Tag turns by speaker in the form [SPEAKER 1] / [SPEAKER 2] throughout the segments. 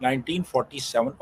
[SPEAKER 1] 1947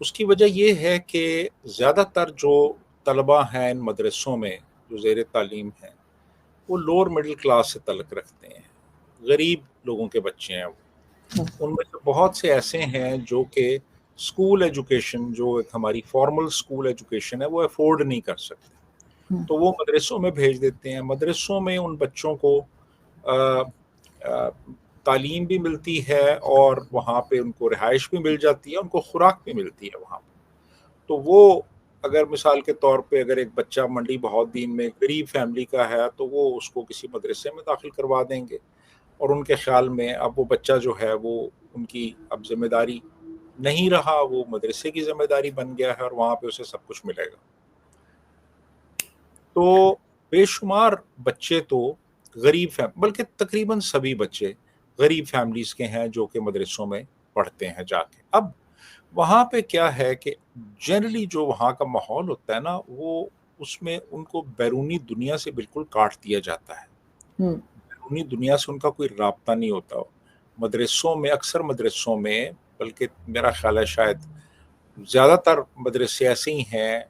[SPEAKER 1] اس کی وجہ یہ ہے کہ زیادہ تر جو طلبہ ہیں ان مدرسوں میں جو زیر تعلیم ہیں وہ لوور مڈل کلاس سے تعلق رکھتے ہیں، غریب لوگوں کے بچے ہیں وہ۔ ان میں سے بہت سے ایسے ہیں جو کہ اسکول ایجوکیشن، جو ایک ہماری فارمل اسکول ایجوکیشن ہے، وہ افورڈ نہیں کر سکتے، تو وہ مدرسوں میں بھیج دیتے ہیں۔ مدرسوں میں ان بچوں کو تعلیم بھی ملتی ہے اور وہاں پہ ان کو رہائش بھی مل جاتی ہے، ان کو خوراک بھی ملتی ہے وہاں پہ۔ تو وہ اگر مثال کے طور پہ اگر ایک بچہ منڈی بہاؤالدین میں غریب فیملی کا ہے تو وہ اس کو کسی مدرسے میں داخل کروا دیں گے، اور ان کے خیال میں اب وہ بچہ جو ہے وہ ان کی اب ذمہ داری نہیں رہا، وہ مدرسے کی ذمہ داری بن گیا ہے اور وہاں پہ اسے سب کچھ ملے گا۔ تو بے شمار بچے تو غریب بلکہ تقریباً سبھی بچے غریب فیملیز کے ہیں جو کہ مدرسوں میں پڑھتے ہیں جا کے۔ اب وہاں پہ کیا ہے کہ جنرلی جو وہاں کا ماحول ہوتا ہے نا، وہ اس میں ان کو بیرونی دنیا سے بالکل کاٹ دیا جاتا ہے، بیرونی دنیا سے ان کا کوئی رابطہ نہیں ہوتا۔ مدرسوں میں، اکثر مدرسوں میں، بلکہ میرا خیال ہے شاید زیادہ تر مدرسے ایسے ہی ہیں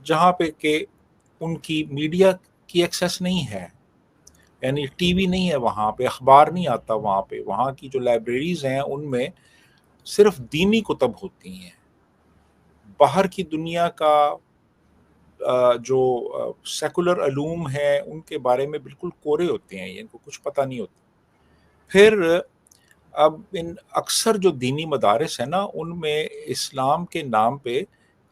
[SPEAKER 1] جہاں پہ کہ ان کی میڈیا کی ایکسیس نہیں ہے، یعنی ٹی وی نہیں ہے وہاں پہ، اخبار نہیں آتا وہاں پہ۔ وہاں کی جو لائبریریز ہیں ان میں صرف دینی کتب ہوتی ہیں، باہر کی دنیا کا جو سیکولر علوم ہیں ان کے بارے میں بالکل کورے ہوتے ہیں، ان کو کچھ پتہ نہیں ہوتا۔ پھر اب ان اکثر جو دینی مدارس ہیں نا، ان میں اسلام کے نام پہ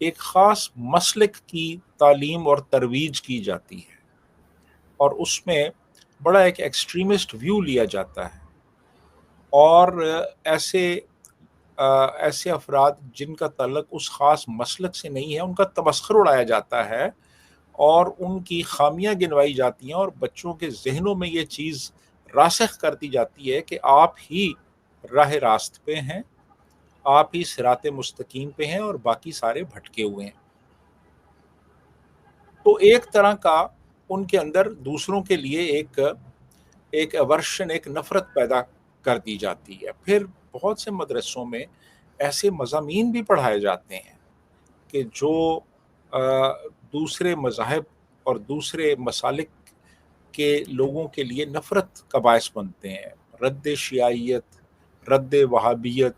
[SPEAKER 1] ایک خاص مسلک کی تعلیم اور ترویج کی جاتی ہے، اور اس میں بڑا ایک ایکسٹریمسٹ ویو لیا جاتا ہے، اور ایسے افراد جن کا تعلق اس خاص مسلک سے نہیں ہے ان کا تمسخر اڑایا جاتا ہے اور ان کی خامیاں گنوائی جاتی ہیں، اور بچوں کے ذہنوں میں یہ چیز راسخ کر دی جاتی ہے کہ آپ ہی راہ راست پہ ہیں، آپ ہی صراط مستقیم پہ ہیں اور باقی سارے بھٹکے ہوئے ہیں۔ تو ایک طرح کا ان کے اندر دوسروں کے لیے ایک ایورشن، ایک نفرت پیدا کر دی جاتی ہے۔ پھر بہت سے مدرسوں میں ایسے مضامین بھی پڑھائے جاتے ہیں کہ جو دوسرے مذاہب اور دوسرے مسالک کے لوگوں کے لیے نفرت کا باعث بنتے ہیں، رد شیعیت، رد وہابیت،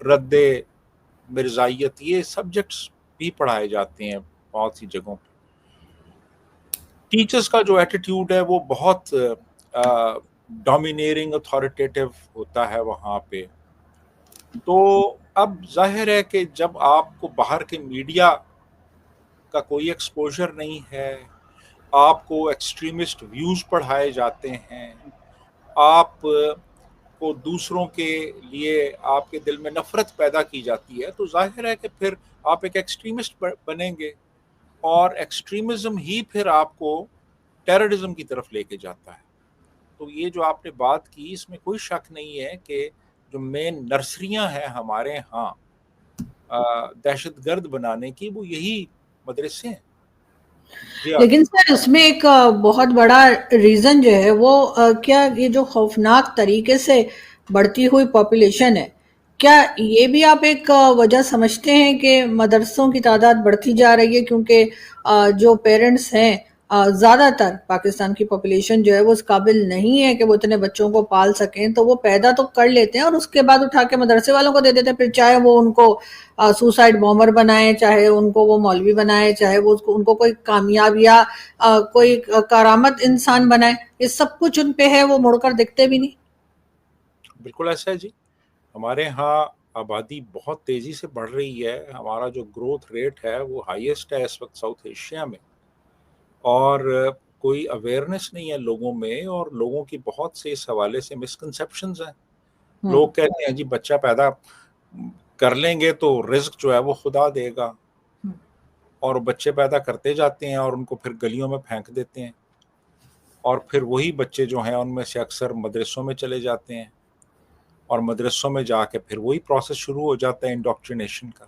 [SPEAKER 1] رد مرزائیت، یہ سبجیکٹس بھی پڑھائے جاتے ہیں بہت سی جگہوں پہ۔ ٹیچرز کا جو ایٹیٹیوڈ ہے وہ بہت ڈومینیرنگ، اتھارٹیٹیو ہوتا ہے وہاں پہ۔ تو اب ظاہر ہے کہ جب آپ کو باہر کے میڈیا کا کوئی ایکسپوجر نہیں ہے، آپ کو ایکسٹریمسٹ ویوز پڑھائے جاتے ہیں، آپ کو دوسروں کے لیے آپ کے دل میں نفرت پیدا کی جاتی ہے، تو ظاہر ہے کہ پھر آپ ایک ایکسٹریمسٹ بنیں گے، اور ایکسٹریمزم ہی پھر آپ کو ٹیررزم کی طرف لے کے جاتا ہے۔ تو یہ جو آپ نے بات کی، اس میں کوئی شک نہیں ہے کہ جو مین نرسریاں ہیں ہمارے ہاں دہشت گرد بنانے کی، وہ یہی مدرسے ہیں۔
[SPEAKER 2] لیکن سر اس میں ایک بہت بڑا ریزن جو ہے وہ کیا یہ جو خوفناک طریقے سے بڑھتی ہوئی پاپولیشن ہے، کیا یہ بھی آپ ایک وجہ سمجھتے ہیں کہ مدرسوں کی تعداد بڑھتی جا رہی ہے کیونکہ جو پیرنٹس ہیں، زیادہ تر پاکستان کی پاپولیشن جو ہے وہ اس قابل نہیں ہے کہ وہ اتنے بچوں کو پال سکیں، تو وہ پیدا تو کر لیتے ہیں اور اس کے بعد اٹھا کے مدرسے والوں کو دے دیتے ہیں، پھر چاہے وہ ان کو سوسائڈ بومر بنائے، چاہے ان کو وہ مولوی بنائے، چاہے وہ ان کو کوئی کامیاب یا کوئی کرامت انسان بنائے، یہ سب کچھ ان پہ ہے، وہ مڑ کر دیکھتے بھی نہیں۔
[SPEAKER 1] بالکل ایسا ہے جی، ہمارے ہاں آبادی بہت تیزی سے بڑھ رہی ہے، ہمارا جو گروتھ ریٹ ہے وہ ہائیسٹ ہے اس وقت ساؤتھ ایشیا میں، اور کوئی اویئرنیس نہیں ہے لوگوں میں، اور لوگوں کی بہت سے اس حوالے سے مسکنسیپشنز ہیں۔ لوگ کہتے ہیں جی بچہ پیدا کر لیں گے تو رزق جو ہے وہ خدا دے گا، اور بچے پیدا کرتے جاتے ہیں اور ان کو پھر گلیوں میں پھینک دیتے ہیں، اور پھر وہی بچے جو ہیں ان میں سے اکثر مدرسوں میں چلے جاتے ہیں، اور مدرسوں میں جا کے پھر وہی پروسیس شروع ہو جاتا ہے انڈوکٹرینیشن کا۔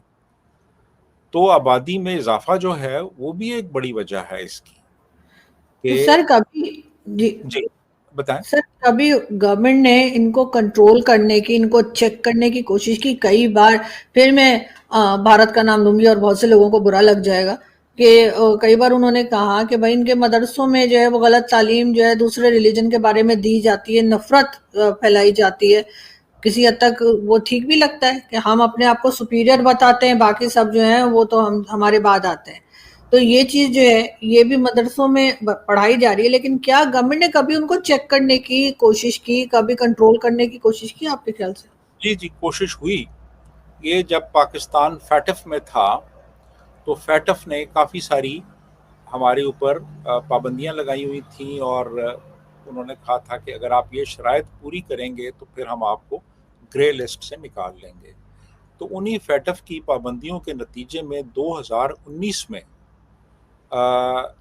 [SPEAKER 1] تو آبادی میں اضافہ جو ہے وہ بھی ایک بڑی وجہ ہے اس کی
[SPEAKER 2] تو
[SPEAKER 1] کہ
[SPEAKER 2] سر کبھی جی
[SPEAKER 1] جی بتائیں.
[SPEAKER 2] سر ابھی گورنمنٹ نے ان کو کنٹرول کرنے کی، ان کو چیک کرنے کی کوشش کی کئی بار. پھر میں بھارت کا نام لوں گی اور بہت سے لوگوں کو برا لگ جائے گا کہ کئی بار انہوں نے کہا کہ بھائی ان کے مدرسوں میں جو ہے وہ غلط تعلیم جو ہے دوسرے ریلیجن کے بارے میں دی جاتی ہے، نفرت پھیلائی جاتی ہے. کسی حد تک وہ ٹھیک بھی لگتا ہے کہ ہم اپنے آپ کو سپیریئر بتاتے ہیں، باقی سب جو ہیں وہ تو ہمارے بعد آتے ہیں. تو یہ چیز جو ہے یہ بھی مدرسوں میں پڑھائی جا رہی ہے، لیکن کیا گورنمنٹ نے کبھی ان کو چیک کرنے کی کوشش کی، کبھی کنٹرول کرنے کی کوشش کی آپ کے خیال سے؟
[SPEAKER 1] جی کوشش ہوئی. یہ جب پاکستان فیٹف میں تھا تو فیٹف نے کافی ساری ہمارے اوپر پابندیاں لگائی ہوئی تھیں، اور انہوں نے کہا تھا کہ اگر آپ یہ شرائط پوری کریں گے تو پھر ہم آپ کو گرے لسٹ سے نکال لیں گے. تو انہی فیٹف کی پابندیوں کے نتیجے میں 2019 میں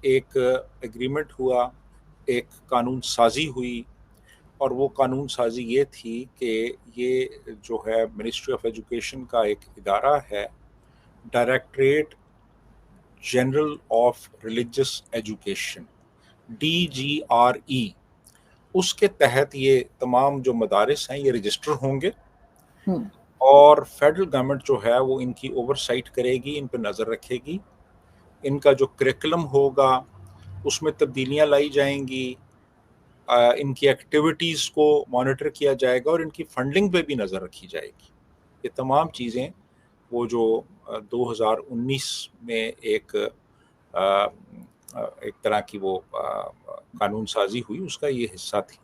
[SPEAKER 1] ایک ایگریمنٹ ہوا، ایک قانون سازی ہوئی، اور وہ قانون سازی یہ تھی کہ یہ جو ہے منسٹری آف ایجوکیشن کا ایک ادارہ ہے، directorate general of religious education DGRE، اس کے تحت یہ تمام جو مدارس ہیں یہ رجسٹر ہوں گے، اور فیڈرل گورنمنٹ جو ہے وہ ان کی اوور سائٹ کرے گی، ان پہ نظر رکھے گی. ان کا جو کریکلم ہوگا اس میں تبدیلیاں لائی جائیں گی، ان کی ایکٹیویٹیز کو مانیٹر کیا جائے گا، اور ان کی فنڈنگ پہ بھی نظر رکھی جائے گی. یہ تمام چیزیں وہ جو 2019 میں ایک طرح کی وہ قانون سازی ہوئی اس کا یہ حصہ تھی.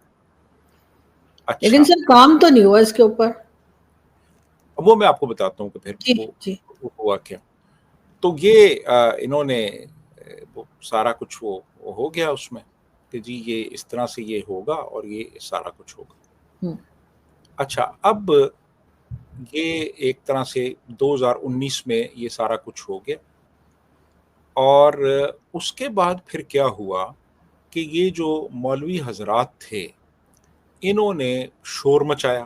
[SPEAKER 1] اچھا،
[SPEAKER 2] لیکن سر کام تو نہیں ہوا اس کے اوپر.
[SPEAKER 1] وہ میں آپ کو بتاتا ہوں کہ پھر وہ ہوا کیا. تو یہ انہوں نے وہ سارا کچھ وہ ہو گیا اس میں کہ جی یہ اس طرح سے یہ ہوگا اور یہ سارا کچھ ہوگا. اچھا، اب یہ ایک طرح سے 2019 میں یہ سارا کچھ ہو گیا، اور اس کے بعد پھر کیا ہوا کہ یہ جو مولوی حضرات تھے انہوں نے شور مچایا.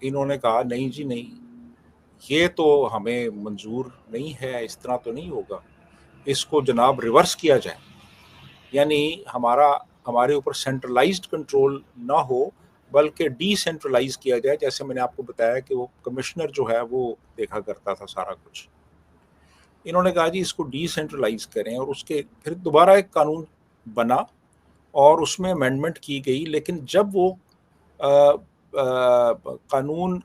[SPEAKER 1] انہوں نے کہا نہیں جی نہیں، یہ تو ہمیں منظور نہیں ہے، اس طرح تو نہیں ہوگا، اس کو جناب ریورس کیا جائے، یعنی ہمارے اوپر سینٹرلائزڈ کنٹرول نہ ہو بلکہ ڈی سینٹرلائز کیا جائے. جیسے میں نے آپ کو بتایا کہ وہ کمشنر جو ہے وہ دیکھا کرتا تھا سارا کچھ. انہوں نے کہا جی اس کو ڈی سینٹرلائز کریں، اور اس کے پھر دوبارہ ایک قانون بنا اور اس میں امینڈمنٹ کی گئی. لیکن جب وہ قانون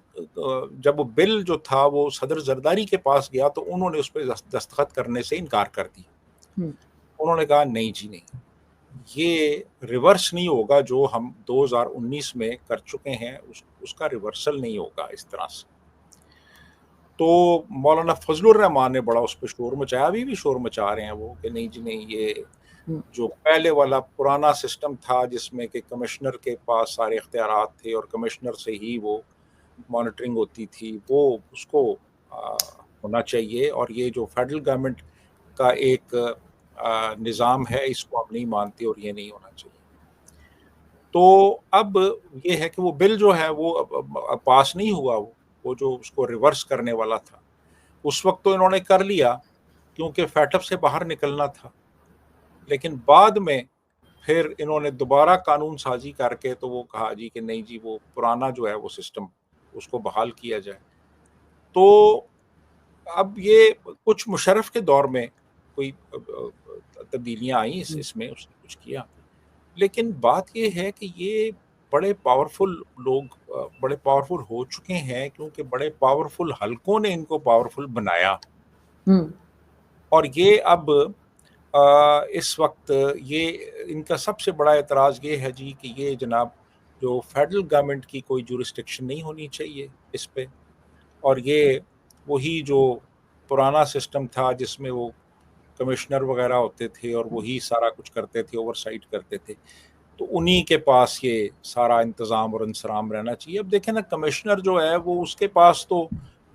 [SPEAKER 1] جب وہ بل جو تھا وہ صدر زرداری کے پاس گیا تو انہوں نے اس پہ دستخط کرنے سے انکار کر دیا. انہوں نے کہا نہیں جی نہیں، یہ ریورس نہیں ہوگا، جو ہم 2019 میں کر چکے ہیں اس کا ریورسل نہیں ہوگا اس طرح سے. تو مولانا فضل الرحمان نے بڑا اس پہ شور مچایا، ابھی بھی شور مچا رہے ہیں وہ کہ نہیں جی نہیں، یہ جو پہلے والا پرانا سسٹم تھا جس میں کہ کمشنر کے پاس سارے اختیارات تھے اور کمشنر سے ہی وہ مانیٹرنگ ہوتی تھی، وہ اس کو ہونا چاہیے، اور یہ جو فیڈرل گورنمنٹ کا ایک نظام ہے اس کو ہم نہیں مانتے اور یہ نہیں ہونا چاہیے. تو اب یہ ہے کہ وہ بل جو ہے وہ پاس نہیں ہوا، وہ جو اس کو ریورس کرنے والا تھا اس وقت تو انہوں نے کر لیا کیونکہ فیٹف سے باہر نکلنا تھا. لیکن بعد میں پھر انہوں نے دوبارہ قانون سازی کر کے تو وہ کہا جی کہ نہیں جی وہ پرانا جو ہے وہ سسٹم اس کو بحال کیا جائے. تو اب یہ کچھ مشرف کے دور میں کوئی تبدیلیاں آئیں اس میں اس نے کچھ کیا، لیکن بات یہ ہے کہ یہ بڑے پاورفل لوگ بڑے پاورفل ہو چکے ہیں کیونکہ بڑے پاورفل حلقوں نے ان کو پاورفل بنایا. اور یہ اب اس وقت یہ ان کا سب سے بڑا اعتراض یہ ہے جی کہ یہ جناب جو فیڈرل گورنمنٹ کی کوئی جورسڈکشن نہیں ہونی چاہیے اس پہ، اور یہ وہی جو پرانا سسٹم تھا جس میں وہ کمشنر وغیرہ ہوتے تھے اور وہی سارا کچھ کرتے تھے، اوور سائٹ کرتے تھے، تو انہی کے پاس یہ سارا انتظام اور انصرام رہنا چاہیے. اب دیکھیں نا، کمشنر جو ہے وہ اس کے پاس تو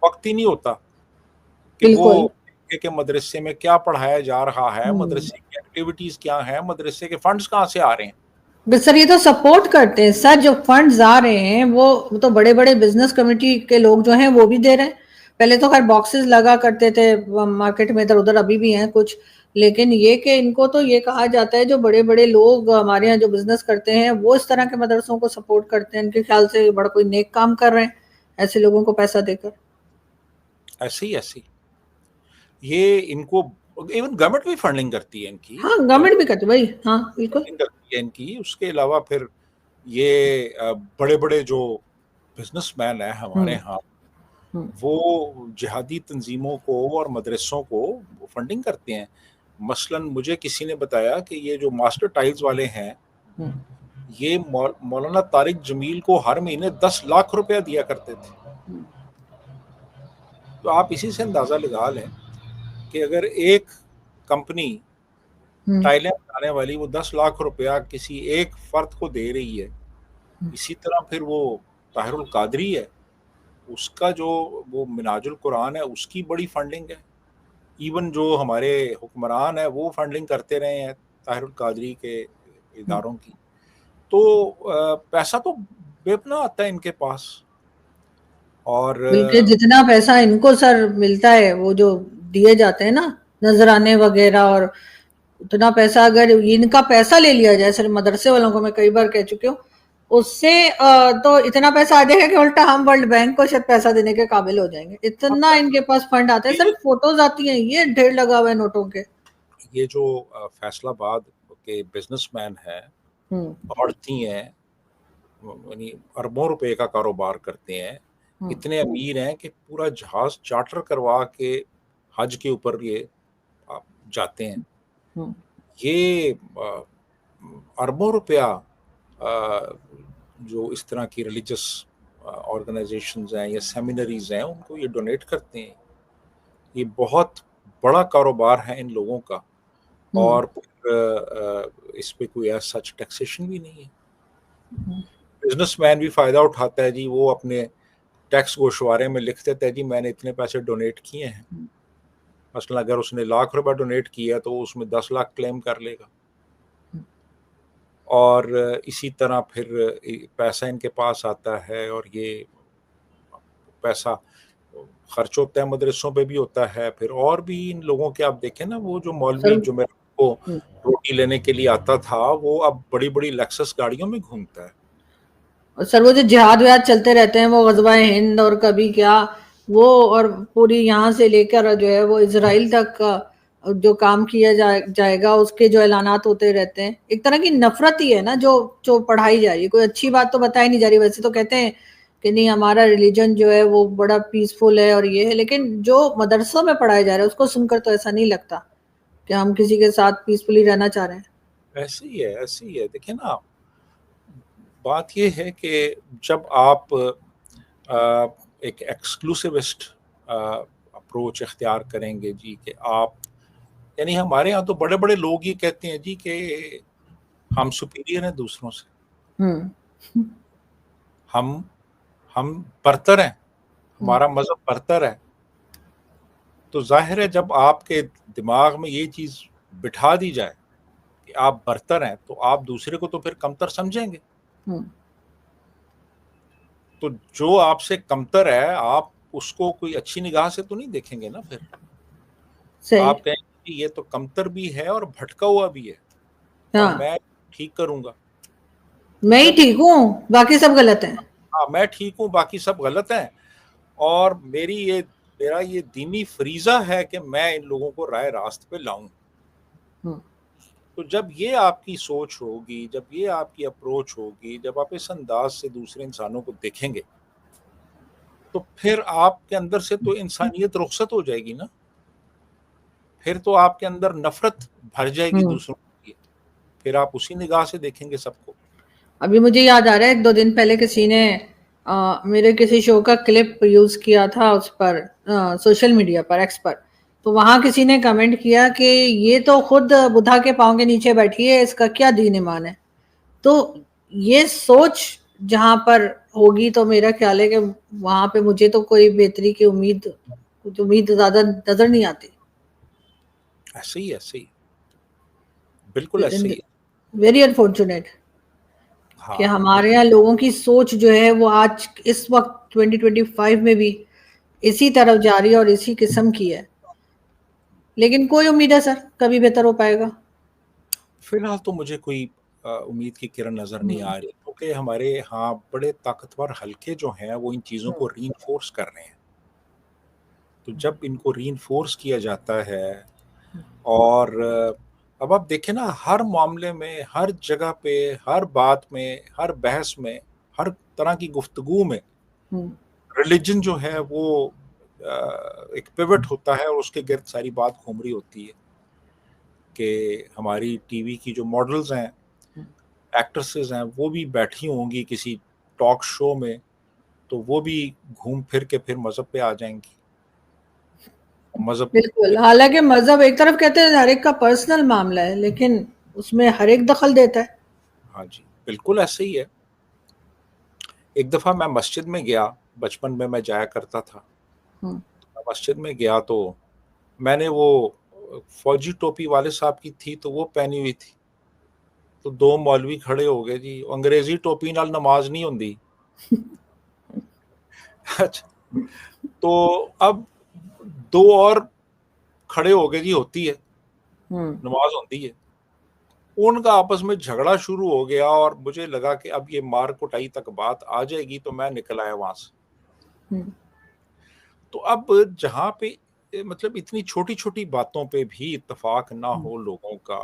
[SPEAKER 1] وقت ہی نہیں ہوتا کہ وہ کہ مدرسے میں کیا پڑھایا جا رہا ہے، مدرسے کی ایکٹیویٹیز کیا ہیں، مدرسے کے فنڈز کہاں سے آ رہے ہیں.
[SPEAKER 2] سر یہ تو سپورٹ کرتے ہیں سر، جو فنڈز آ رہے ہیں وہ تو بڑے بڑے بزنس کمیٹی کے لوگ جو ہیں وہ بھی دے رہے ہیں. پہلے تو خیر باکسز لگا کرتے تھے مارکیٹ میں ادھر ادھر، ابھی بھی ہیں کچھ، لیکن یہ کہ ان کو تو یہ کہا جاتا ہے جو بڑے بڑے لوگ ہمارے یہاں جو بزنس کرتے ہیں وہ اس طرح کے مدرسوں کو سپورٹ کرتے ہیں، ان کے خیال سے بڑا کوئی نیک کام کر رہے ہیں ایسے لوگوں کو پیسہ دے کر.
[SPEAKER 1] ایسے ہی یہ ان کو ایون گورنمنٹ بھی فنڈنگ کرتی ہے ان کی.
[SPEAKER 2] ہاں گورنمنٹ بھی کرتی بھائی، ہاں بالکل
[SPEAKER 1] فنڈنگ کرتی ہے ان کی. اس کے علاوہ پھر یہ بڑے بڑے جو بزنس مین ہیں ہمارے ہاں وہ جہادی تنظیموں کو اور مدرسوں کو فنڈنگ کرتے ہیں. مثلا مجھے کسی نے بتایا کہ یہ جو ماسٹر ٹائلز والے ہیں یہ مولانا طارق جمیل کو ہر مہینے 10 لاکھ روپیہ دیا کرتے تھے. تو آپ اسی سے اندازہ لگا لیں کہ اگر ایک کمپنی ٹائلیں بنانے والی وہ 10 لاکھ روپیہ کسی ایک فرد کو دے رہی ہے، اسی طرح پھر وہ طاہر القادری ہے، اس کا جو وہ مناج القرآن ہے اس کی بڑی فنڈنگ ہے. ایون جو ہمارے حکمران ہیں وہ فنڈنگ کرتے رہے ہیں طاہر القادری کے اداروں کی. تو پیسہ تو بے پناہ آتا ہے ان کے پاس. اور
[SPEAKER 2] بلکہ جتنا پیسہ ان کو سر ملتا ہے وہ جو دیے جاتے ہیں نا نذرانے وغیرہ، اور اتنا پیسہ اگر ان کا پیسہ لے لیا جائے، صرف مدرسے والوں کو میں کئی بار کہہ چکی ہوں، اس سے تو اتنا پیسہ آ جائے گا کہ الٹا ہم ورلڈ بینک کو شاید پیسہ دینے کے قابل ہو جائیں گے، اتنا ان کے پاس فنڈ آتا ہے. صرف فوٹوز آتی ہیں، یہ ڈھیر لگا ہوا ہے نوٹوں کے.
[SPEAKER 1] یہ جو فیصل آباد کے بزنس مین ہیں عورتی ہیں، یعنی اربوں روپے کا کاروبار کرتے ہیں، اتنے امیر ہیں کہ پورا جہاز چارٹر کروا کے حج کے اوپر یہ جاتے ہیں. یہ اربوں روپیہ جو اس طرح کی ریلیجس آرگنائزیشنز ہیں یا سیمینریز ہیں ان کو یہ ڈونیٹ کرتے ہیں. یہ بہت بڑا کاروبار ہے ان لوگوں کا، اور اس پہ کوئی ایسا سچ ٹیکسیشن بھی نہیں ہے. بزنس مین بھی فائدہ اٹھاتا ہے جی، وہ اپنے ٹیکس گوشوارے میں لکھ دیتا ہے جی میں نے اتنے پیسے ڈونیٹ کیے ہیں. مثلا اگر اس نے ₹1,00,000 ڈونیٹ کیا تو اس میں 10 لاکھ کلیم کر لے گا. اور اسی طرح پھر پیسہ ان کے پاس آتا ہے اور یہ پیسہ خرچ ہوتا ہے، مدرسوں پہ بھی ہوتا ہے. پھر اور بھی ان لوگوں کے آپ دیکھیں نا، وہ جو مولوی جمعرات کو روٹی لینے کے لیے آتا تھا وہ اب بڑی بڑی لیکسس گاڑیوں میں گھومتا ہے.
[SPEAKER 2] سر وہ جو جہاد وہاد چلتے رہتے ہیں، وہ غزوہ ہند اور کبھی کیا وہ، اور پوری یہاں سے لے کر جو ہے وہ اسرائیل تک جو کام کیا جائے گا اس کے جو اعلانات ہوتے رہتے ہیں. ایک طرح کی نفرت ہی ہے نا جو پڑھائی جا رہی ہے. کوئی اچھی بات تو بتائی نہیں جا رہی. ویسے تو کہتے ہیں کہ نہیں ہمارا ریلیجن جو ہے وہ بڑا پیسفل ہے اور یہ ہے، لیکن جو مدرسوں میں پڑھایا جا رہا ہے اس کو سن کر تو ایسا نہیں لگتا کہ ہم کسی کے ساتھ پیسفلی رہنا چاہ رہے ہیں.
[SPEAKER 1] ایسے ہی ہے. دیکھیں نا، بات یہ ہے کہ جب آپ ایک ایکسکلوسیوسٹ اپروچ اختیار کریں گے جی، کہ آپ یعنی ہمارے ہاں تو بڑے بڑے لوگ یہ کہتے ہیں جی کہ ہم سپیریئر ہیں دوسروں سے، ہم برتر ہیں، ہمارا مذہب برتر ہے. تو ظاہر ہے جب آپ کے دماغ میں یہ چیز بٹھا دی جائے کہ آپ برتر ہیں تو آپ دوسرے کو تو پھر کمتر سمجھیں گے. تو جو آپ سے کمتر ہے آپ اس کو کوئی اچھی نگاہ سے تو نہیں دیکھیں گے نا. پھر آپ کہیں کہ یہ تو کمتر بھی ہے اور بھٹکا ہوا بھی ہے اور میں ٹھیک کروں گا.
[SPEAKER 2] میں ہی ٹھیک ہوں باقی سب غلط ہیں.
[SPEAKER 1] ہاں میں ٹھیک ہوں باقی سب غلط ہیں، اور میرا یہ دینی فریضہ ہے کہ میں ان لوگوں کو رائے راست پہ لاؤں. تو جب یہ آپ کی سوچ ہوگی، جب یہ آپ کی اپروچ ہوگی، جب آپ اس انداز سے دوسرے انسانوں کو دیکھیں گے تو پھر آپ کے اندر سے تو انسانیت رخصت ہو جائے گی نا. پھر تو آپ کے اندر نفرت بھر جائے گی دوسروں کی، پھر آپ اسی نگاہ سے دیکھیں گے سب کو.
[SPEAKER 2] ابھی مجھے یاد آ رہا ہے 1-2 دن پہلے کسی نے میرے کسی شو کا کلپ یوز کیا تھا اس پر سوشل میڈیا پر ایکس پر. تو وہاں کسی نے کمنٹ کیا کہ یہ تو خود بدھا کے پاؤں کے نیچے بیٹھی ہے، اس کا کیا دین ایمان ہے. تو یہ سوچ جہاں پر ہوگی تو میرا خیال ہے کہ وہاں پہ مجھے تو کوئی بہتری کی امید زیادہ نظر نہیں آتی.
[SPEAKER 1] ایسے ہی بالکل ایسے ہی.
[SPEAKER 2] ویری انفارچونیٹ کہ ہمارے یہاں لوگوں کی سوچ جو ہے وہ آج اس وقت 2025 میں بھی اسی طرف جاری اور اسی قسم کی ہے. لیکن کوئی امید ہے سر کبھی بہتر ہو پائے گا؟
[SPEAKER 1] فی الحال تو مجھے کوئی امید کی کرن نظر نہیں آ رہی، کیونکہ ہمارے ہاں بڑے طاقتور حلقے جو ہیں وہ ان چیزوں کو ری انفورس کر رہے ہیں. تو جب ان کو ری انفورس کیا جاتا ہے، اور اب آپ دیکھیں نا، ہر معاملے میں، ہر جگہ پہ، ہر بات میں، ہر بحث میں، ہر طرح کی گفتگو میں ریلیجن جو ہے وہ ایک پیوٹ ہوتا ہے، اور اس کے گرد ساری بات گھوم رہی ہوتی ہے کہ ہماری ٹی وی کی جو ماڈلز ہیں، ایکٹریسز ہیں، وہ بھی بیٹھی ہوں گی کسی ٹاک شو میں، تو وہ بھی گھوم پھر کے پھر مذہب پہ آ جائیں گی. مذہب
[SPEAKER 2] بالکل، حالانکہ مذہب ایک طرف کہتے ہیں ہر ایک کا پرسنل معاملہ ہے، لیکن اس میں ہر ایک دخل دیتا ہے.
[SPEAKER 1] ہاں جی، بالکل ایسے ہی ہے. ایک دفعہ میں مسجد میں گیا، بچپن میں جایا کرتا تھا. مسجد میں گیا تو میں نے وہ فوجی ٹوپی والے صاحب کی تھی تو وہ پہنی ہوئی تھی، تو دو مولوی کھڑے ہو گئے، جی انگریزی ٹوپی نال نماز نہیں ہوندی. اچھا، تو اب دو اور کھڑے ہو گئے، جی ہوتی ہے، نماز ہوتی ہے. ان کا آپس میں جھگڑا شروع ہو گیا، اور مجھے لگا کہ اب یہ مار کٹائی تک بات آ جائے گی، تو میں نکل آیا وہاں سے. تو اب جہاں پہ مطلب اتنی چھوٹی چھوٹی باتوں پہ بھی اتفاق نہ ہو لوگوں کا،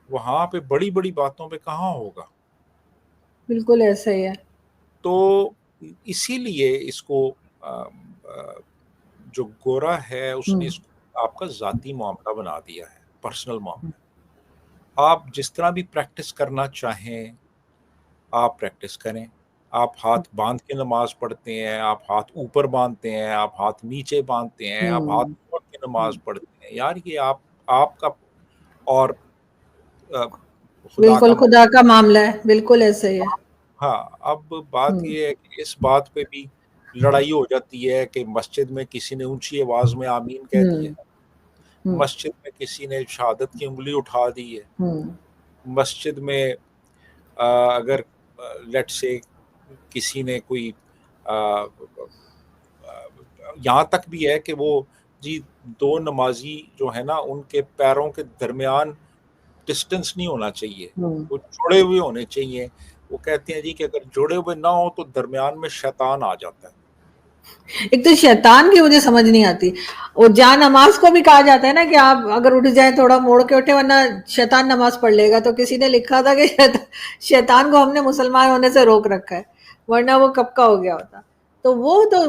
[SPEAKER 1] وہاں پہ بڑی بڑی باتوں پہ کہاں ہوگا.
[SPEAKER 2] بالکل ایسا ہی ہے.
[SPEAKER 1] تو اسی لیے اس کو جو گورا ہے اس نے اس کو آپ کا ذاتی معاملہ بنا دیا ہے، پرسنل معاملہ. آپ جس طرح بھی پریکٹس کرنا چاہیں آپ پریکٹس کریں. آپ ہاتھ باندھ کے نماز پڑھتے ہیں، آپ ہاتھ اوپر باندھتے ہیں، آپ ہاتھ نیچے باندھتے ہیں، آپ ہاتھ اوپر کے نماز پڑھتے ہیں، یار یہ آپ کا اور خدا کا
[SPEAKER 2] بالکل خدا کا معاملہ ہے. بالکل ایسا ہی ہے.
[SPEAKER 1] ہاں، اب بات یہ ہے کہ اس بات پہ بھی لڑائی ہو جاتی ہے کہ مسجد میں کسی نے اونچی آواز میں آمین کہہ دی ہے، مسجد میں کسی نے شہادت کی انگلی اٹھا دی ہے، مسجد میں اگر لیٹ سے کسی نے کوئی یہاں تک بھی ہے کہ وہ جی دو نمازی جو ہے نا ان کے پیروں کے درمیان ڈسٹنس نہیں ہونا چاہیے، وہ جڑے ہوئے ہونے چاہیے. وہ کہتے ہیں جی کہ اگر جڑے ہوئے نہ ہو تو درمیان میں شیطان آ جاتا ہے.
[SPEAKER 2] ایک تو شیطان کی مجھے سمجھ نہیں آتی. وہ جا نماز کو بھی کہا جاتا ہے نا کہ آپ اگر اٹھ جائیں تھوڑا موڑ کے اٹھے ورنہ شیطان نماز پڑھ لے گا. تو کسی نے لکھا تھا کہ شیطان کو ہم نے مسلمان ہونے سے روک رکھا ہے، ورنہ وہ کب کا ہو گیا ہوتا. تو وہ تو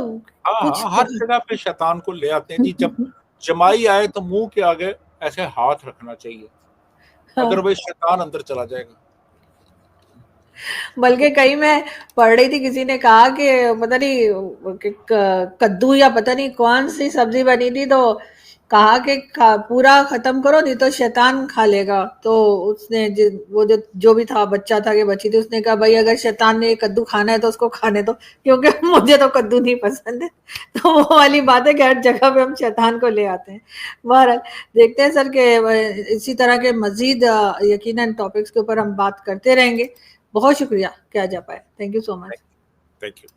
[SPEAKER 2] کچھ
[SPEAKER 1] ہر جگہ پہ شیطان کو لے آتے ہیں جی. جب جمائی آئے تو منہ کے آگے ایسے ہاتھ رکھنا چاہیے، ادروائز شیطان اندر چلا جائے گا.
[SPEAKER 2] بلکہ کہیں میں پڑھ رہی تھی، کسی نے کہا کہ پتہ نہیں کدو یا پتہ نہیں کون سی سبزی بنی تھی، تو کہا کہ پورا ختم کرو نہیں تو شیطان کھا لے گا. تو اس نے وہ جو بھی تھا بچہ تھا کہ بچی تھی، اس نے کہا بھائی اگر شیطان نے کدو کھانا ہے تو اس کو کھانے دو، کیونکہ مجھے تو کدو نہیں پسند ہے. تو وہ والی بات ہے کہ ہر جگہ پہ ہم شیطان کو لے آتے ہیں. بہرحال دیکھتے ہیں سر کہ اسی طرح کے مزید یقیناً ٹاپکس کے اوپر ہم بات کرتے رہیں گے. بہت شکریہ کیا جا پائے. Thank you so much.
[SPEAKER 1] Thank you.